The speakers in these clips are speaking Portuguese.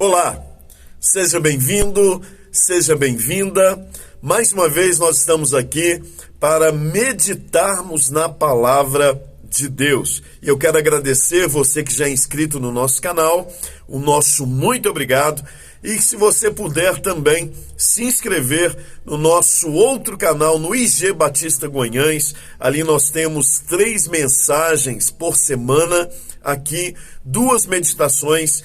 Olá, seja bem-vindo, seja bem-vinda. Mais uma vez nós estamos aqui para meditarmos na palavra de Deus. E eu quero agradecer você que já é inscrito no nosso canal, o nosso muito obrigado. E se você puder também se inscrever no nosso outro canal, no IG Batista Guanhães. Ali nós temos 3 mensagens por semana, aqui 2 meditações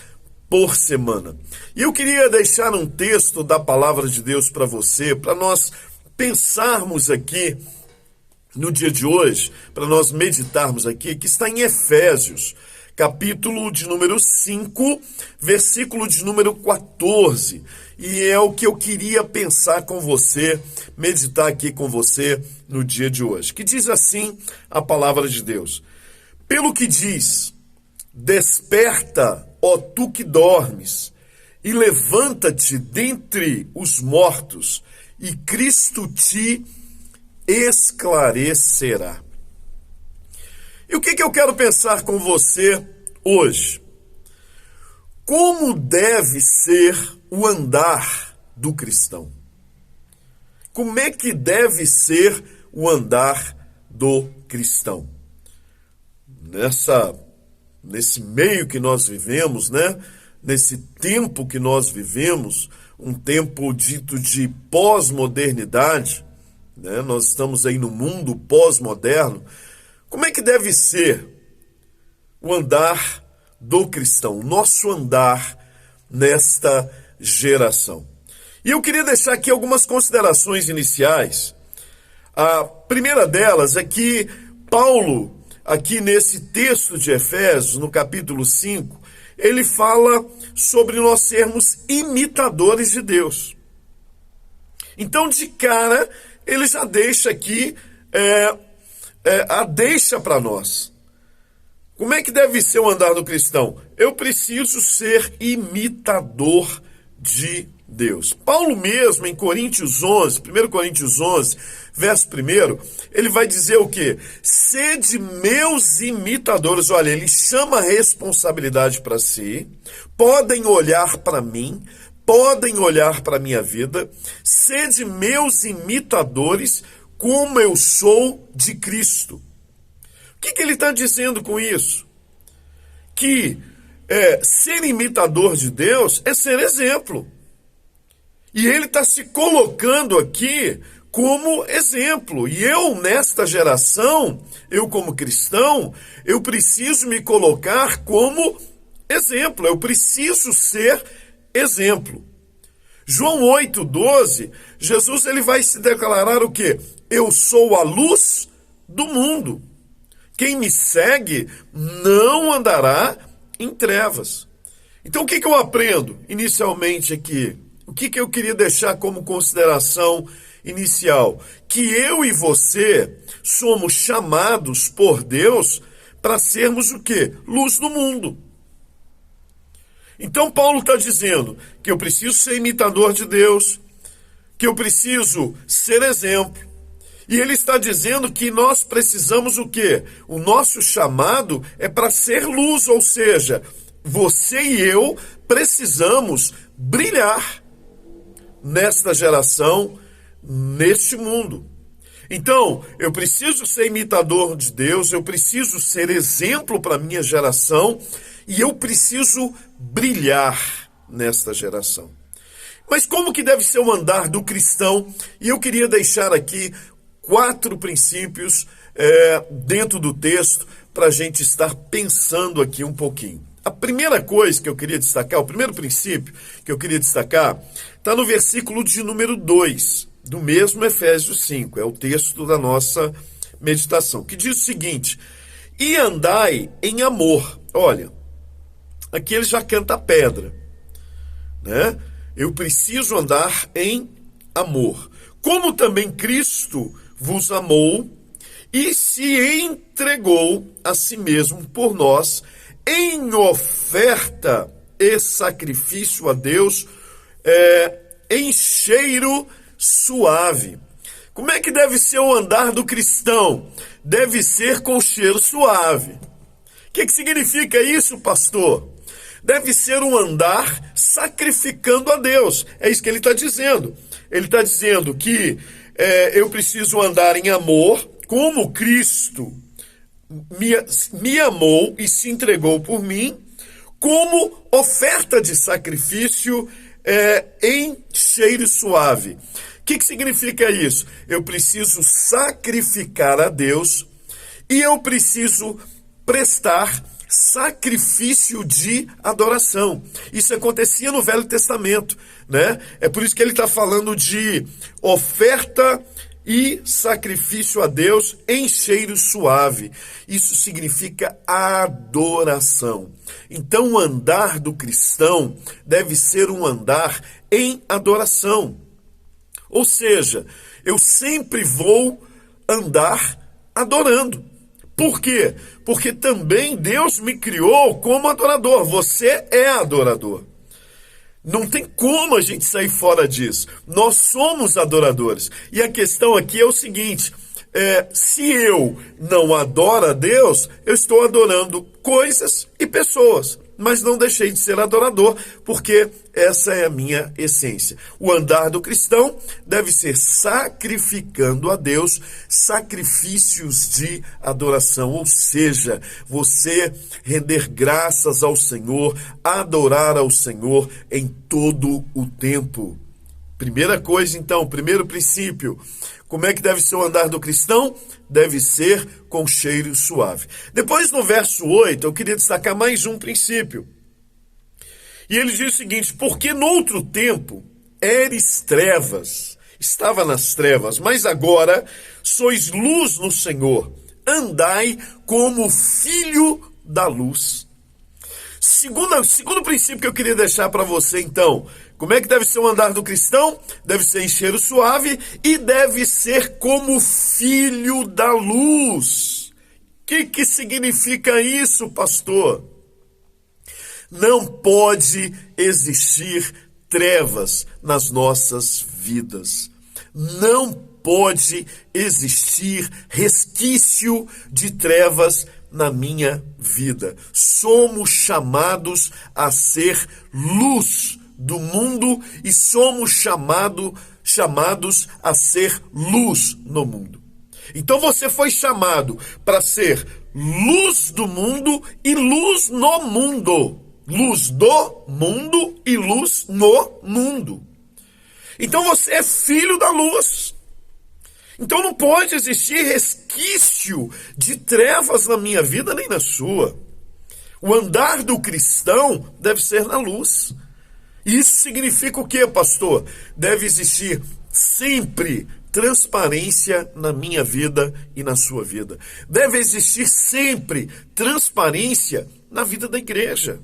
por semana. E eu queria deixar um texto da palavra de Deus para você, para nós pensarmos aqui no dia de hoje, para nós meditarmos aqui, que está em Efésios, capítulo de número 5, versículo de número 14. E é o que eu queria pensar com você, meditar aqui com você no dia de hoje. Que diz assim a palavra de Deus: pelo que diz, desperta, ó tu que dormes, e levanta-te dentre os mortos, e Cristo te esclarecerá. E o que eu quero pensar com você hoje? Como deve ser o andar do cristão? Como é que deve ser o andar do cristão? Nesse meio que nós vivemos, né? Nesse tempo que nós vivemos, um tempo dito de pós-modernidade, né? Nós estamos aí no mundo pós-moderno. Como é que deve ser o andar do cristão, o nosso andar nesta geração? E eu queria deixar aqui algumas considerações iniciais. A primeira delas é que Paulo, aqui nesse texto de Efésios, no capítulo 5, ele fala sobre nós sermos imitadores de Deus. Então, de cara, ele já deixa aqui a deixa para nós. Como é que deve ser o andar do cristão? Eu preciso ser imitador de Deus. Paulo mesmo, em Coríntios 11, 1 Coríntios 11, verso 1, ele vai dizer o quê? Sede meus imitadores. Olha, ele chama a responsabilidade para si, podem olhar para mim, podem olhar para a minha vida, sede meus imitadores, como eu sou de Cristo. O que ele está dizendo com isso? Que ser imitador de Deus é ser exemplo. E ele está se colocando aqui como exemplo. E eu, nesta geração, eu como cristão, eu preciso me colocar como exemplo. Eu preciso ser exemplo. João 8,12, Jesus ele vai se declarar o quê? Eu sou a luz do mundo. Quem me segue não andará em trevas. Então o que eu aprendo inicialmente aqui? O que eu queria deixar como consideração inicial? Que eu e você somos chamados por Deus para sermos o quê? Luz do mundo. Então Paulo está dizendo que eu preciso ser imitador de Deus, que eu preciso ser exemplo. E ele está dizendo que nós precisamos o quê? O nosso chamado é para ser luz, ou seja, você e eu precisamos brilhar nesta geração, neste mundo. Então, eu preciso ser imitador de Deus, eu preciso ser exemplo para a minha geração e eu preciso brilhar nesta geração. Mas como que deve ser o andar do cristão? E eu queria deixar aqui 4 princípios dentro do texto para a gente estar pensando aqui um pouquinho. A primeira coisa que eu queria destacar, o primeiro princípio que eu queria destacar, está no versículo de número 2, do mesmo Efésios 5, é o texto da nossa meditação, que diz o seguinte: e andai em amor. Olha, aqui ele já canta a pedra, né? Eu preciso andar em amor, como também Cristo vos amou e se entregou a si mesmo por nós, em oferta e sacrifício a Deus, em cheiro suave. Como é que deve ser o andar do cristão? Deve ser com cheiro suave. O que significa isso, pastor? deve ser um andar sacrificando a Deus. É isso que ele está dizendo. Ele está dizendo que eu preciso andar em amor, como Cristo me amou e se entregou por mim, como oferta de sacrifício em cheiro suave. O que significa isso? Eu preciso sacrificar a Deus e eu preciso prestar sacrifício de adoração. Isso acontecia no Velho Testamento, né? É por isso que ele está falando de oferta e sacrifício a Deus em cheiro suave. Isso significa adoração. Então, o andar do cristão deve ser um andar em adoração. Ou seja, eu sempre vou andar adorando. Por quê? Porque também Deus me criou como adorador. Você é adorador. Não tem como a gente sair fora disso. Nós somos adoradores. E a questão aqui é o seguinte: se eu não adoro a Deus, eu estou adorando coisas e pessoas. Mas não deixei de ser adorador, porque essa é a minha essência. O andar do cristão deve ser sacrificando a Deus sacrifícios de adoração, ou seja, você render graças ao Senhor, adorar ao Senhor em todo o tempo. Primeira coisa, então, primeiro princípio. Como é que deve ser o andar do cristão? Deve ser com cheiro suave. Depois, no verso 8, eu queria destacar mais um princípio. E ele diz o seguinte: porque noutro tempo eres trevas, estava nas trevas, mas agora sois luz no Senhor. Andai como filho da luz. Segundo princípio que eu queria deixar para você, então, como é que deve ser o andar do cristão? Deve ser em cheiro suave e deve ser como filho da luz. O que significa isso, pastor? Não pode existir trevas nas nossas vidas. Não pode existir resquício de trevas na minha vida. Somos chamados a ser luz do mundo e somos chamados a ser luz no mundo. Então você foi chamado para ser luz do mundo e luz no mundo. Luz do mundo e luz no mundo. Então você é filho da luz. Então não pode existir resquício de trevas na minha vida nem na sua. O andar do cristão deve ser na luz. Isso significa o quê, pastor? Deve existir sempre transparência na minha vida e na sua vida. Deve existir sempre transparência na vida da igreja.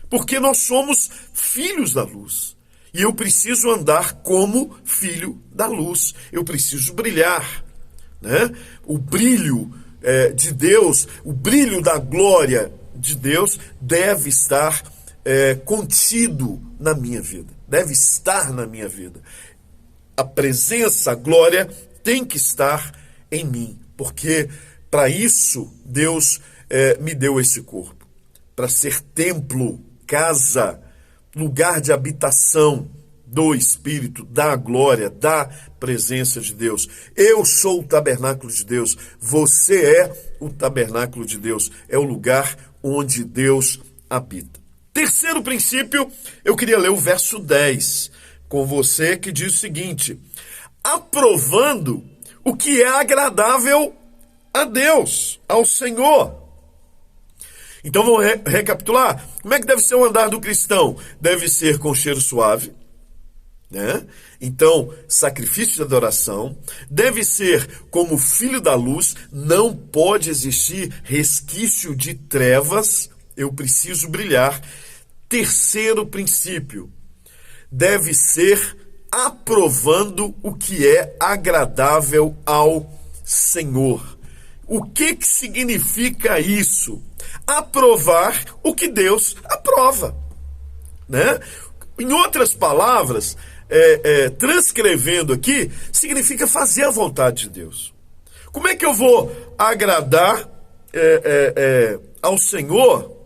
Porque nós somos filhos da luz. E eu preciso andar como filho da luz. Eu preciso brilhar, né? O brilho de Deus, o brilho da glória de Deus deve estar contido na minha vida. Deve estar na minha vida. A presença, a glória tem que estar em mim. Porque para isso Deus me deu esse corpo. Para ser templo, casa, lugar de habitação do Espírito, da glória, da presença de Deus. Eu sou o tabernáculo de Deus. Você é o tabernáculo de Deus. É o lugar onde Deus habita. Terceiro princípio, eu queria ler o verso 10 com você, que diz o seguinte: aprovando o que é agradável a Deus, ao Senhor. Então vamos recapitular. Como é que deve ser o andar do cristão? Deve ser com cheiro suave, né? Então, sacrifício de adoração. Deve ser como filho da luz. Não pode existir resquício de trevas. Eu preciso brilhar. Terceiro princípio, deve ser aprovando o que é agradável ao Senhor. O que significa isso? Aprovar o que Deus aprova, né? Em outras palavras, transcrevendo aqui, significa fazer a vontade de Deus. Como é que eu vou agradar ao Senhor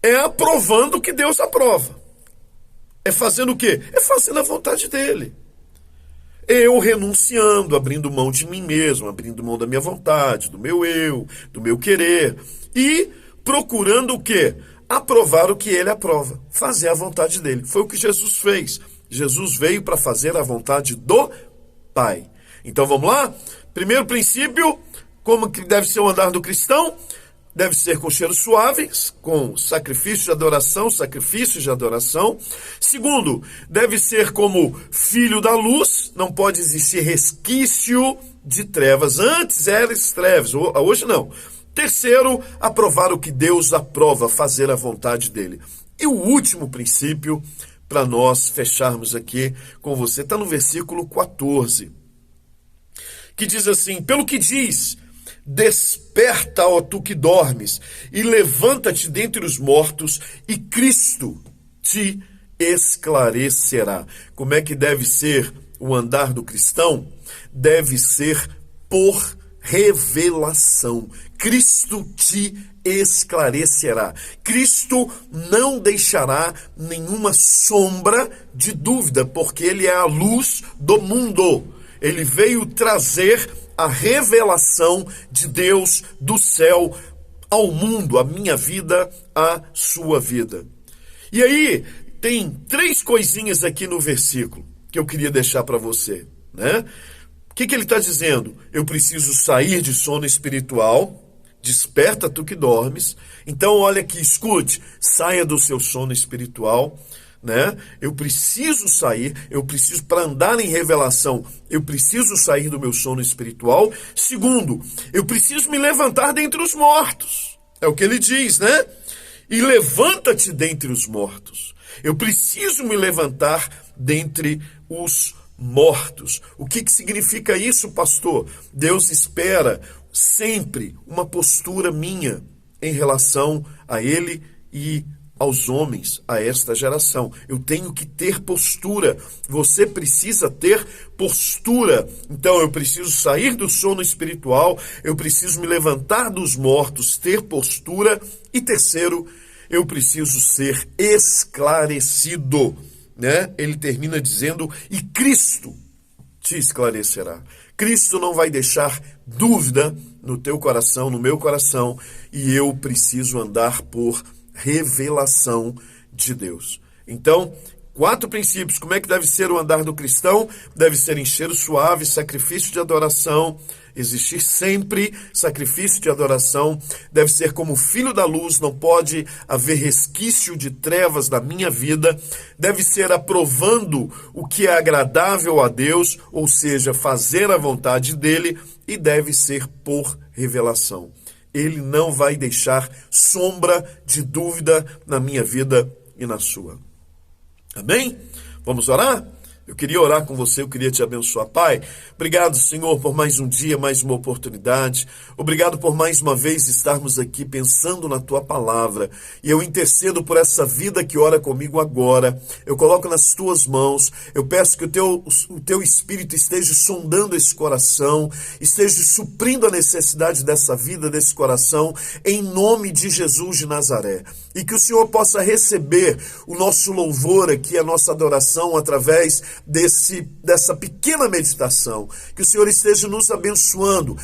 é aprovando o que Deus aprova. É fazendo o quê? É fazendo a vontade dele. Eu renunciando, abrindo mão de mim mesmo, abrindo mão da minha vontade, do meu eu, do meu querer. E procurando o quê? Aprovar o que ele aprova. Fazer a vontade dele. Foi o que Jesus fez. Jesus veio para fazer a vontade do Pai. Então vamos lá? Primeiro princípio, como que deve ser o andar do cristão? Deve ser com cheiros suaves, com sacrifício de adoração, sacrifícios de adoração. Segundo, deve ser como filho da luz, não pode existir resquício de trevas. Antes eram trevas, hoje não. Terceiro, aprovar o que Deus aprova, fazer a vontade dele. E o último princípio, para nós fecharmos aqui com você, está no versículo 14, que diz assim: pelo que diz, desperta, ó tu que dormes, e levanta-te dentre os mortos, e Cristo te esclarecerá. Como é que deve ser o andar do cristão? Deve ser por revelação. Cristo te esclarecerá. Cristo não deixará nenhuma sombra de dúvida, porque ele é a luz do mundo. Ele veio trazer a revelação de Deus do céu ao mundo, a minha vida, a sua vida. E aí, tem 3 coisinhas aqui no versículo que eu queria deixar para você, né? O que ele está dizendo? Eu preciso sair de sono espiritual, desperta tu que dormes. Então, olha aqui, escute, saia do seu sono espiritual, né? Eu preciso sair, para andar em revelação, eu preciso sair do meu sono espiritual. Segundo, eu preciso me levantar dentre os mortos. É o que ele diz, né? E levanta-te dentre os mortos. Eu preciso me levantar dentre os mortos. O que significa isso, pastor? Deus espera sempre uma postura minha em relação a ele e aos homens, a esta geração. Eu tenho que ter postura. Você precisa ter postura. Então eu preciso sair do sono espiritual, eu preciso me levantar dos mortos, ter postura. E terceiro, eu preciso ser esclarecido, né? Ele termina dizendo: e Cristo te esclarecerá. Cristo não vai deixar dúvida no teu coração, no meu coração, e eu preciso andar por revelação de Deus. Então, 4 princípios. Como é que deve ser o andar do cristão? Deve ser em cheiro suave, sacrifício de adoração, existir sempre sacrifício de adoração. Deve ser como filho da luz, não pode haver resquício de trevas na minha vida. Deve ser aprovando o que é agradável a Deus, ou seja, fazer a vontade dele, e deve ser por revelação. Ele não vai deixar sombra de dúvida na minha vida e na sua. Amém? Vamos orar? Eu queria orar com você, eu queria te abençoar. Pai, obrigado, Senhor, por mais um dia, mais uma oportunidade. Obrigado por mais uma vez estarmos aqui pensando na Tua palavra. E eu intercedo por essa vida que ora comigo agora. Eu coloco nas Tuas mãos. Eu peço que o Teu Espírito esteja sondando esse coração, esteja suprindo a necessidade dessa vida, desse coração, em nome de Jesus de Nazaré. E que o Senhor possa receber o nosso louvor aqui, a nossa adoração, através dessa pequena meditação. Que o Senhor esteja nos abençoando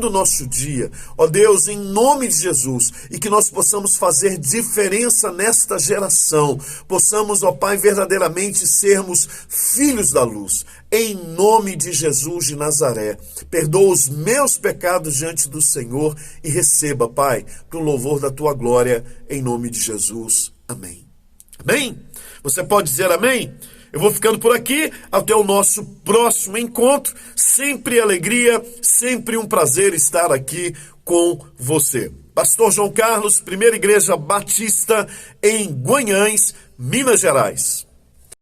o nosso dia, ó Deus, em nome de Jesus, e que nós possamos fazer diferença nesta geração, possamos, ó Pai, verdadeiramente sermos filhos da luz, em nome de Jesus de Nazaré. Perdoa os meus pecados diante do Senhor e receba, Pai, para o louvor da Tua glória, em nome de Jesus. Amém. Amém? Você pode dizer amém? Eu vou ficando por aqui, até o nosso próximo encontro. Sempre alegria, sempre um prazer estar aqui com você. Pastor João Carlos, Primeira Igreja Batista em Guanhães, Minas Gerais.